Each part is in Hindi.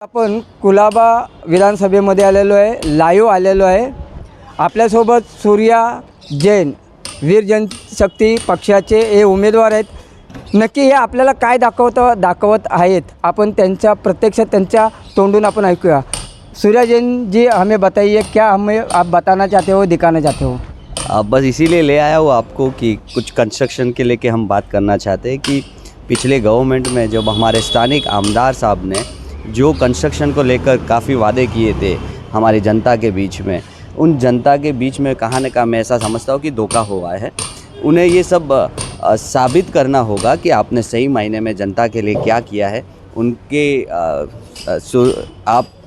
आपण कुलाबा विधानसभेमध्ये आलेलो आहे, लाईव्ह आलेलो आहे। आपल्यासोबत सूर्या जैन वीर जनशक्ती पक्षाचे हे उमेदवार आहेत। नक्की हे आपल्याला काय दाखवत आहेत, आपण त्यांच्या प्रत्यक्ष त्यांच्या तोंडून आपण ऐकूया। सूर्या जैन जी, हमें बताइए क्या हमें आप बताना चाहते हो, दिखाना चाहते हो? बस इसीलिए ले आया हूँ आपको कि कुछ कंस्ट्रक्शन के लेके हम बात करना चाहते हैं कि पिछले गवर्नमेंट में जब हमारे स्थानिक आमदार साहब ने जो कंस्ट्रक्शन को लेकर काफ़ी वादे किए थे हमारी जनता के बीच में, उन जनता के बीच में कहाँ न कहाँ मैं ऐसा समझता हूँ कि धोखा हुआ है। उन्हें ये सब साबित करना होगा कि आपने सही मायने में जनता के लिए क्या किया है। उनके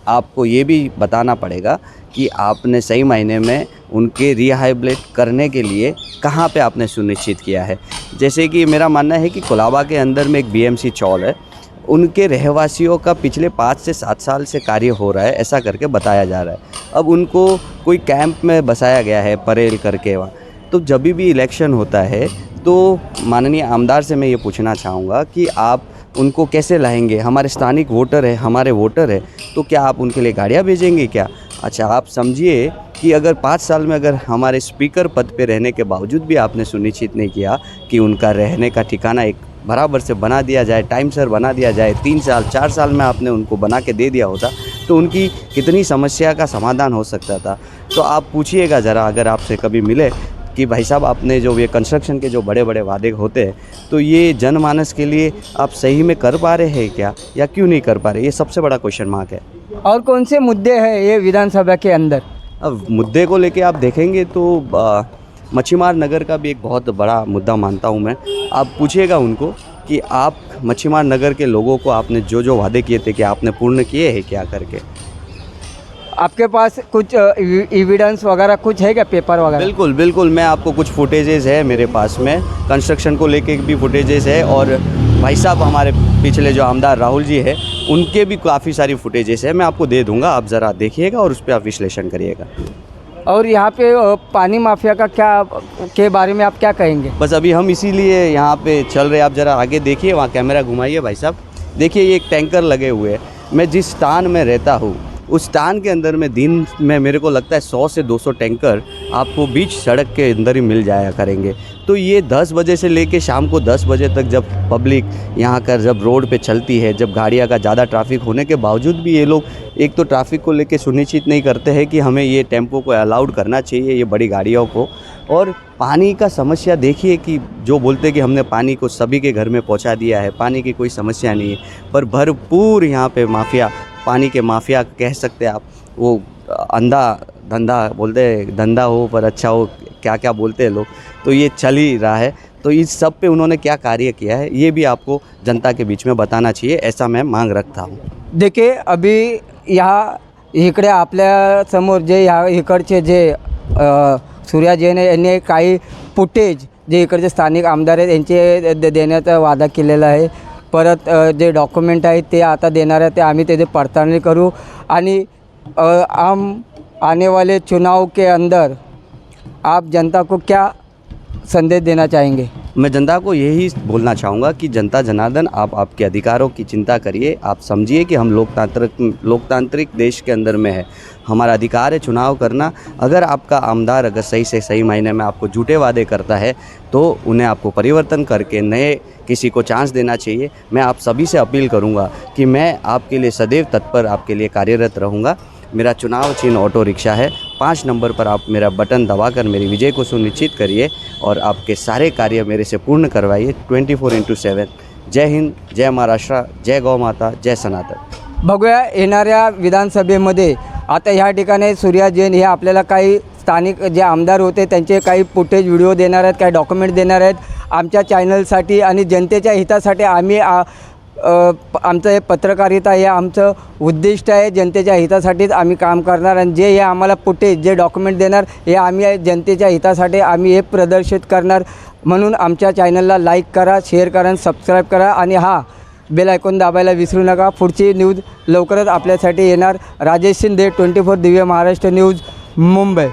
आपको ये भी बताना पड़ेगा कि आपने सही मायने में उनके रिहाइबलेट करने के लिए कहाँ पे आपने सुनिश्चित किया है। जैसे कि मेरा मानना है कि कुलाबा के अंदर में एक बीएमसी चौल है, उनके रहवासियों का पिछले 5 से 7 साल से कार्य हो रहा है, ऐसा करके बताया जा रहा है। अब उनको कोई कैंप में बसाया गया है परेल करके वहाँ, तो जब भी इलेक्शन होता है तो माननीय आमदार से मैं ये पूछना चाहूँगा कि आप उनको कैसे लाएंगे। हमारे स्थानिक वोटर है, हमारे वोटर है, तो क्या आप उनके लिए गाड़ियाँ भेजेंगे क्या? अच्छा, आप समझिए कि अगर 5 साल में अगर हमारे स्पीकर पद पे रहने के बावजूद भी आपने सुनिश्चित नहीं किया कि उनका रहने का ठिकाना एक बराबर से बना दिया जाए, टाइम सर बना दिया जाए, 3 साल 4 साल में आपने उनको बना के दे दिया होता तो उनकी कितनी समस्या का समाधान हो सकता था। तो आप पूछिएगा ज़रा, अगर आपसे कभी मिले कि भाई साहब आपने जो ये कंस्ट्रक्शन के जो बड़े बड़े वादे होते हैं, तो ये जनमानस के लिए आप सही में कर पा रहे हैं क्या, या क्यों नहीं कर पा रहे? ये सबसे बड़ा क्वेश्चन मार्क है। और कौन से मुद्दे हैं ये विधानसभा के अंदर? अब मुद्दे को लेके आप देखेंगे तो मच्छीमार नगर का भी एक बहुत बड़ा मुद्दा मानता हूँ मैं। आप पूछिएगा उनको कि आप मच्छीमार नगर के लोगों को आपने जो जो वादे किए थे कि आपने पूर्ण किए हैं क्या करके। आपके पास कुछ एविडेंस वगैरह कुछ है क्या, पेपर वगैरह? बिल्कुल बिल्कुल, मैं आपको कुछ फुटेजेस है मेरे पास में, कंस्ट्रक्शन को लेके भी फुटेजेस है, और भाई साहब हमारे पिछले जो आमदार राहुल जी है उनके भी काफ़ी सारी फुटेजेस है, मैं आपको दे दूंगा, आप ज़रा देखिएगा और उस पर आप विश्लेषण करिएगा। और यहाँ पे पानी माफिया का क्या के बारे में आप क्या कहेंगे? बस अभी हम इसीलिए यहाँ पे चल रहे हैं, आप ज़रा आगे देखिए, वहाँ कैमरा घुमाइए भाई साहब, देखिए ये एक टैंकर लगे हुए हैं। मैं जिस स्थान में रहता हूँ उस स्थान के अंदर में दिन में मेरे को लगता है 100 से 200 टैंकर आपको बीच सड़क के अंदर ही मिल जाया करेंगे। तो ये 10 बजे से लेके शाम को 10 बजे तक जब पब्लिक यहाँ कर जब रोड पे चलती है, जब गाड़ियाँ का ज़्यादा ट्रैफिक होने के बावजूद भी ये लोग एक तो ट्रैफिक को लेके सुनिश्चित नहीं करते हैं कि हमें ये टेम्पो को अलाउड करना चाहिए, ये बड़ी गाड़ियों को। और पानी का समस्या देखिए कि जो बोलते हैं कि हमने पानी को सभी के घर में पहुँचा दिया है, पानी की कोई समस्या नहीं है, पर भरपूर यहाँ पे माफिया, पानी के माफिया कह सकते हैं आप, वो अंधा धंधा बोलते हैं, धंधा हो पर अच्छा हो, क्या क्या बोलते हैं लोग, तो ये चल ही रहा है। तो इस सब पे उन्होंने क्या कार्य किया है ये भी आपको जनता के बीच में बताना चाहिए, ऐसा मैं मांग रखता हूँ। देखिए अभी यहाँ इकडे आपल्या समोर जे ह्या इकडचे जे सूर्या जैन यांनी काही फुटेज जे इकडचे स्थानिक आमदार आहेत यांचे देण्याचा वादा केलेला आहे। परत जे डॉक्युमेंट आहेत ते आता देणार आहे, ते आम्ही त्याची पडताळणी करू आणि आने वाले चुनाव के अंदर आप जनता को क्या संदेश देना चाहेंगे? मैं जनता को यही बोलना चाहूँगा कि जनता जनार्दन, आप आपके अधिकारों की चिंता करिए। आप समझिए कि हम लोकतांत्रिक देश के अंदर में है, हमारा अधिकार है चुनाव करना। अगर आपका आमदार अगर सही से सही मायने में आपको झूठे वादे करता है तो उन्हें आपको परिवर्तन करके नए किसी को चांस देना चाहिए। मैं आप सभी से अपील करूँगा कि मैं आपके लिए सदैव तत्पर आपके लिए कार्यरत रहूँगा। मेरा चुनाव चिन्ह ऑटो रिक्शा है, 5 नंबर पर आप मेरा बटन दबाकर मेरी विजय को सुनिश्चित करिए और आपके सारे कार्य मेरे से पूर्ण करवाइए 24/7। जय हिंद, जय महाराष्ट्र, जय गौ माता, जय सनातन। बघूया येणाऱ्या विधानसभेमध्ये आता ह्या ठिकाणी सूर्या जैन हे आपल्याला काही स्थानिक जे आमदार होते त्यांचे काही फुटेज व्हिडिओ देणार आहेत, काही डॉक्युमेंट देणार आहेत आमच्या चॅनलसाठी आणि जनतेच्या हितासाठी। आम्ही आमचं हे पत्रकारिता हे आमचं उद्दिष्ट आहे, जनतेच्या हितासाठीच आम्ही काम करणार आणि जे हे आम्हाला फुटेज जे डॉक्युमेंट देणार हे आम्ही जनतेच्या हितासाठी आम्ही हे प्रदर्शित करणार। म्हणून आमच्या चॅनलला लाईक करा, शेअर करा आणि सबस्क्राईब करा आणि बेल आयकॉन दाबायला विसरू नका। पुढची न्यूज लवकरच आपल्यासाठी येणार। राजेश शिंदे, 24 दिव्य महाराष्ट्र न्यूज, मुंबई।